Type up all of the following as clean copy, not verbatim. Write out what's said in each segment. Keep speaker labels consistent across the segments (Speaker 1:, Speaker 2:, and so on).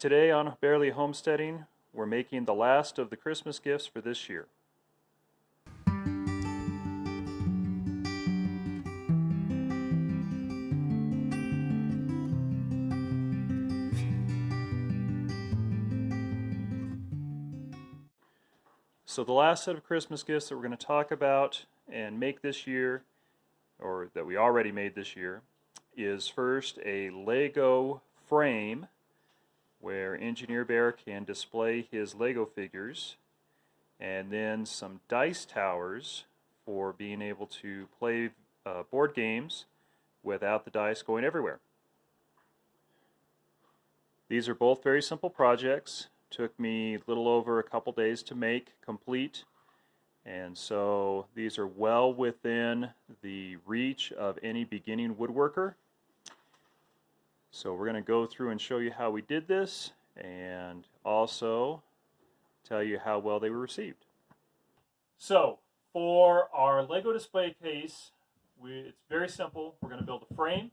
Speaker 1: Today on Barely Homesteading, we're making the last of the Christmas gifts for this year. So the last set of Christmas gifts that we're going to talk about and make this year, or that we already made this year, is first a Lego frame where Engineer Bear can display his Lego figures, and then some dice towers for being able to play board games without the dice going everywhere. These are both very simple projects. Took me a little over a couple days to make complete, and so these are well within the reach of any beginning woodworker. So we're going to go through and show you how we did this and also tell you how well they were received. So for our Lego display case, it's very simple. We're going to build a frame.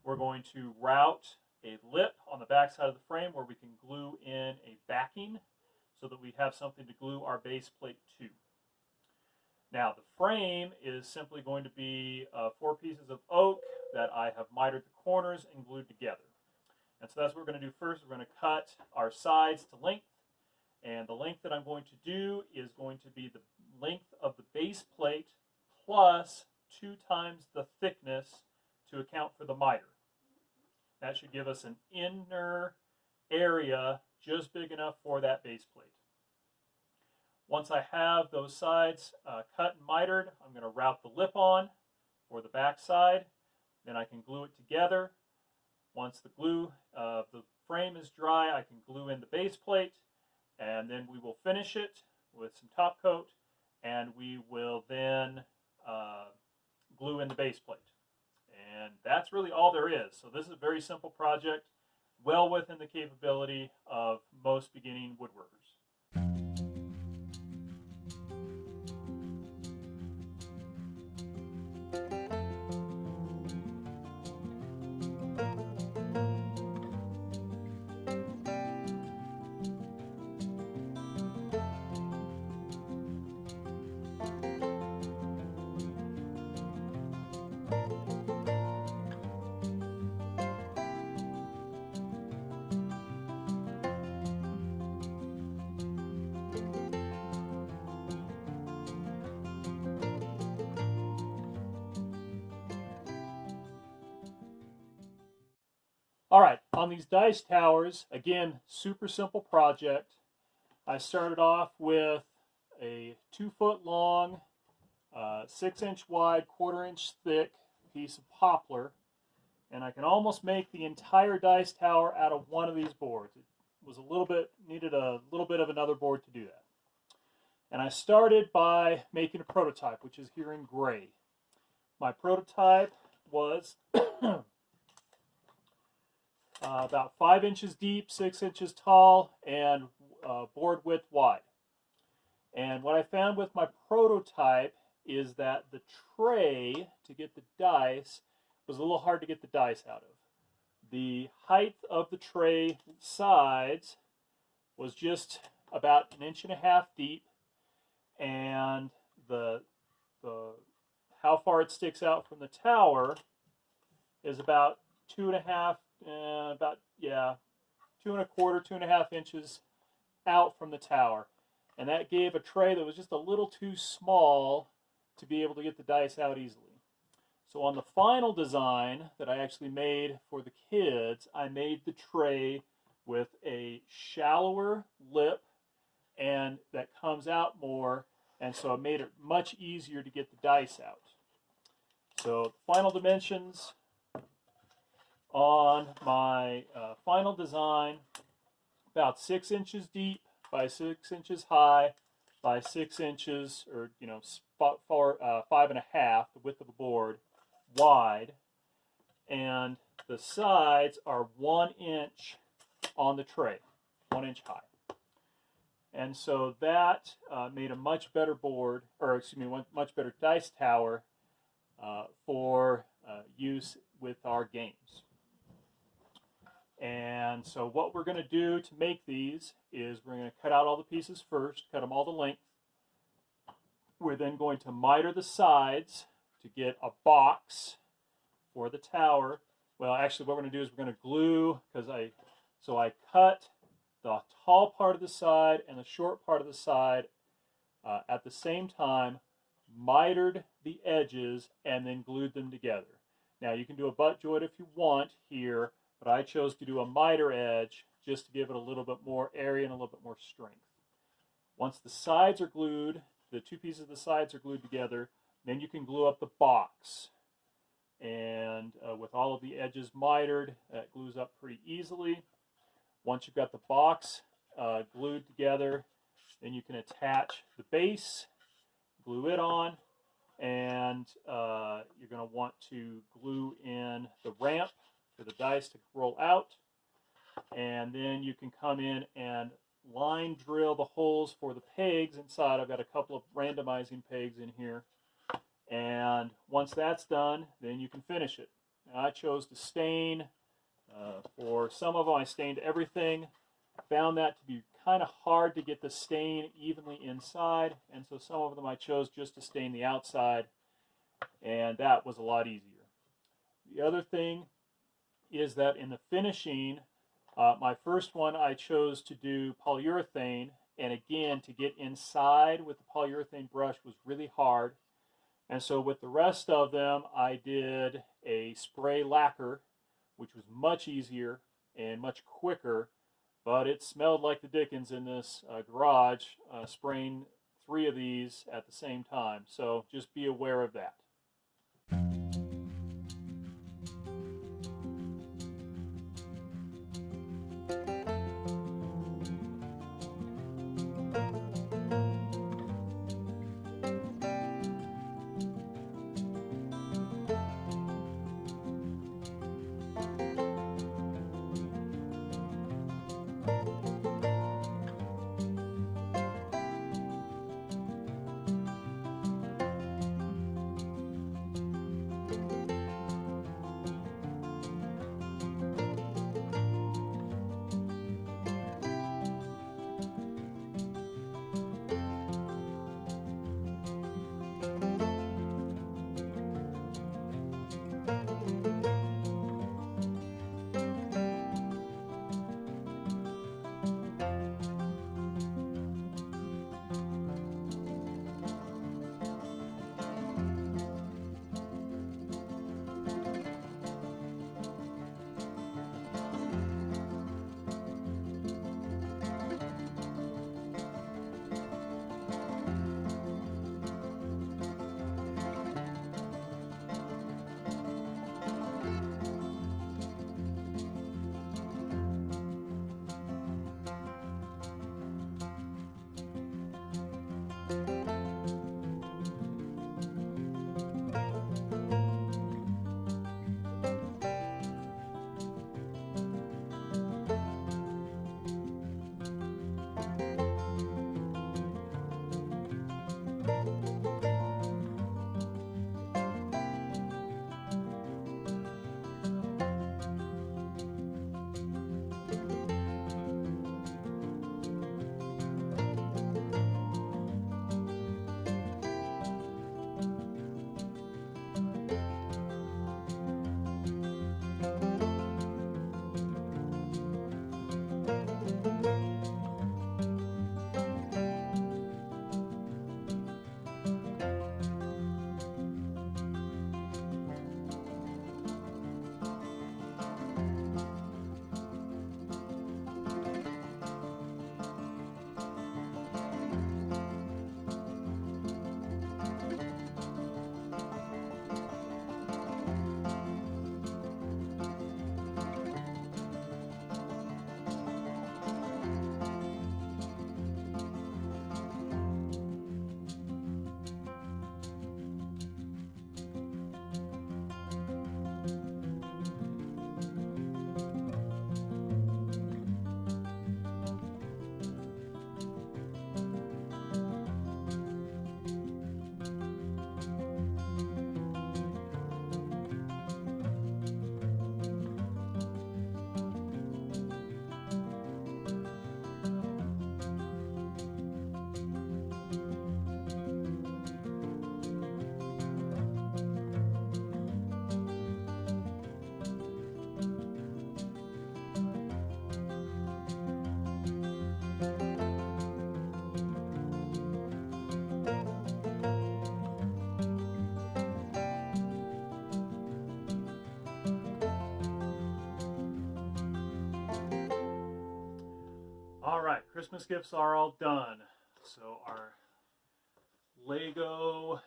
Speaker 1: We're going to route a lip on the back side of the frame where we can glue in a backing so that we have something to glue our base plate to. Now the frame is simply going to be 4 pieces of oak that I have mitered the corners and glued together. And so that's what we're going to do first. We're going to cut our sides to length, and the length that I'm going to do is going to be the length of the base plate plus 2 times the thickness to account for the miter. That should give us an inner area just big enough for that base plate. Once I have those sides cut and mitered, I'm going to route the lip on for the back side. Then I can glue it together. Once the glue of the frame is dry, I can glue in the base plate, and then we will finish it with some top coat, and we will then glue in the base plate. And that's really all there is. So this is a very simple project, well within the capability of most beginning woodworkers. All right, on these dice towers, again, super simple project. I started off with a 2-foot long, 6-inch wide, 1/4-inch thick piece of poplar, and I can almost make the entire dice tower out of one of these boards. It was needed a little bit of another board to do that. And I started by making a prototype, which is here in gray. My prototype was about 5 inches deep, 6 inches tall, and board width wide. And what I found with my prototype is that the tray to get the dice was a little hard to get the dice out of. The height of the tray sides was just about 1.5 inches deep, and the how far it sticks out from the tower is about 2.5, about 2.25, 2.5 inches out from the tower, and that gave a tray that was just a little too small to be able to get the dice out easily. So on the final design that I actually made for the kids, I made the tray with a shallower lip and that comes out more, and so it made it much easier to get the dice out. So final dimensions on my final design, about 6 inches deep by 6 inches high by 6 inches, or 5.5, the width of the board, wide, and the sides are 1 inch on the tray, 1 inch high. And so that made a much better board, or excuse me, much better dice tower for use with our games. And so what we're going to do to make these is we're going to cut out all the pieces first, cut them all to length. We're then going to miter the sides to get a box for the tower. Well, actually what we're going to do is we're going to glue, because I cut the tall part of the side and the short part of the side at the same time, mitered the edges, and then glued them together. Now you can do a butt joint if you want here, but I chose to do a miter edge just to give it a little bit more area and a little bit more strength. Once the sides are glued, the two pieces of the sides are glued together, then you can glue up the box. And with all of the edges mitered, that glues up pretty easily. Once you've got the box glued together, then you can attach the base, glue it on, and you're going to want to glue in the ramp for the dice to roll out. And then you can come in and line drill the holes for the pegs inside. I've got a couple of randomizing pegs in here. And once that's done, then you can finish it. Now, I chose to stain. For some of them, I stained everything. Found that to be kind of hard to get the stain evenly inside, and so some of them I chose just to stain the outside, and that was a lot easier. The other thing is that in the finishing, my first one I chose to do polyurethane, and again, to get inside with the polyurethane brush was really hard. And so with the rest of them, I did a spray lacquer, which was much easier and much quicker, but it smelled like the dickens in this garage, spraying 3 of these at the same time. So just be aware of that. All right, Christmas gifts are all done. So our Lego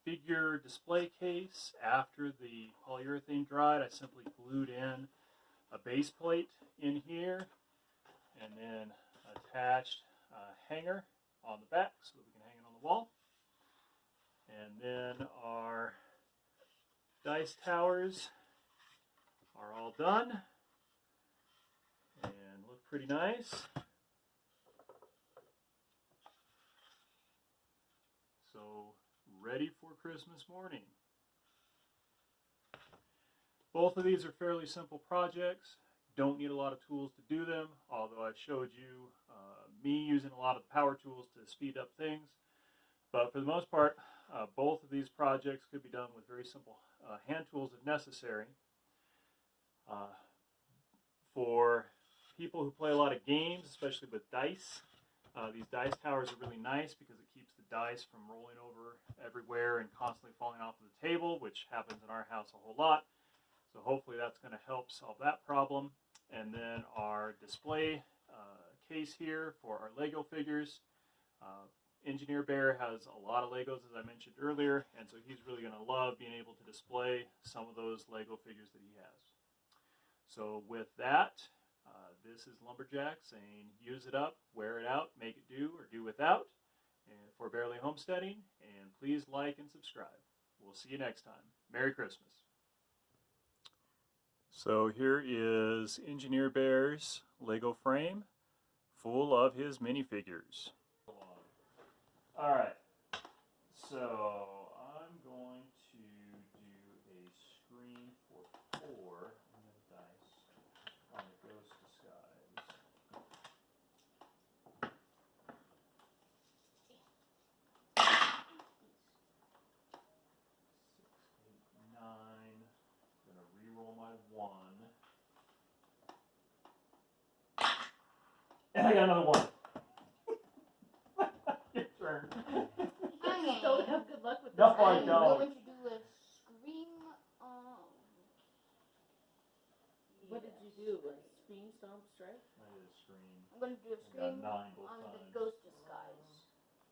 Speaker 1: figure display case, after the polyurethane dried, I simply glued in a base plate in here and then attached a hanger on the back so that we can hang it on the wall. And then our dice towers are all done and look pretty nice. So ready for Christmas morning. Both of these are fairly simple projects. Don't need a lot of tools to do them, although I've showed you me using a lot of power tools to speed up things. But for the most part, both of these projects could be done with very simple hand tools if necessary. For people who play a lot of games, especially with dice, these dice towers are really nice because it keeps the dice from rolling over everywhere and constantly falling off of the table, which happens in our house a whole lot. So hopefully that's going to help solve that problem. And then our display case here for our Lego figures. Engineer Bear has a lot of Legos, as I mentioned earlier, and so he's really going to love being able to display some of those Lego figures that he has. So with that, this is Lumberjack saying use it up, wear it out, make it do or do without, and for Bearly Homesteading, and please like and subscribe. We'll see you next time. Merry Christmas. So here is Engineer Bear's Lego frame full of his minifigures. Alright, so I'm going to do a screen for 4 dice on the Ghost Disguise. 6, 8, 9. I'm going to re-roll my 1. And I got another 1. Your turn.
Speaker 2: I don't have good luck with this.
Speaker 1: No, I
Speaker 2: I'm
Speaker 1: don't.
Speaker 2: going to do a scream.
Speaker 3: What did you do? A scream, stomp, strike?
Speaker 1: I did a screen.
Speaker 2: I'm going to do a
Speaker 1: I
Speaker 2: scream
Speaker 1: got 9 both
Speaker 2: on the
Speaker 1: times.
Speaker 2: Ghost Disguise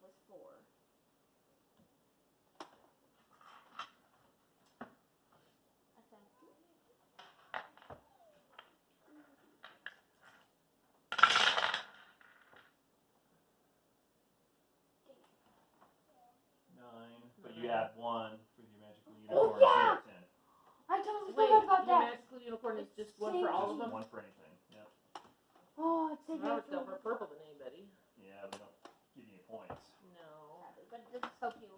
Speaker 2: with 4. I found 2.
Speaker 1: 9, but you add 1 for your magical
Speaker 2: Oh,
Speaker 1: unicorn.
Speaker 2: yeah!
Speaker 1: So that's 10.
Speaker 2: I totally
Speaker 3: Wait,
Speaker 2: forgot about
Speaker 3: your
Speaker 2: that.
Speaker 3: magical unicorn is just one for all of them?
Speaker 1: 1 for anything. Yep.
Speaker 2: Oh, it's taking
Speaker 3: No,
Speaker 2: it
Speaker 3: it's not more purple than anybody.
Speaker 1: Yeah, we don't give you any points.
Speaker 3: No.
Speaker 2: But this is so cute.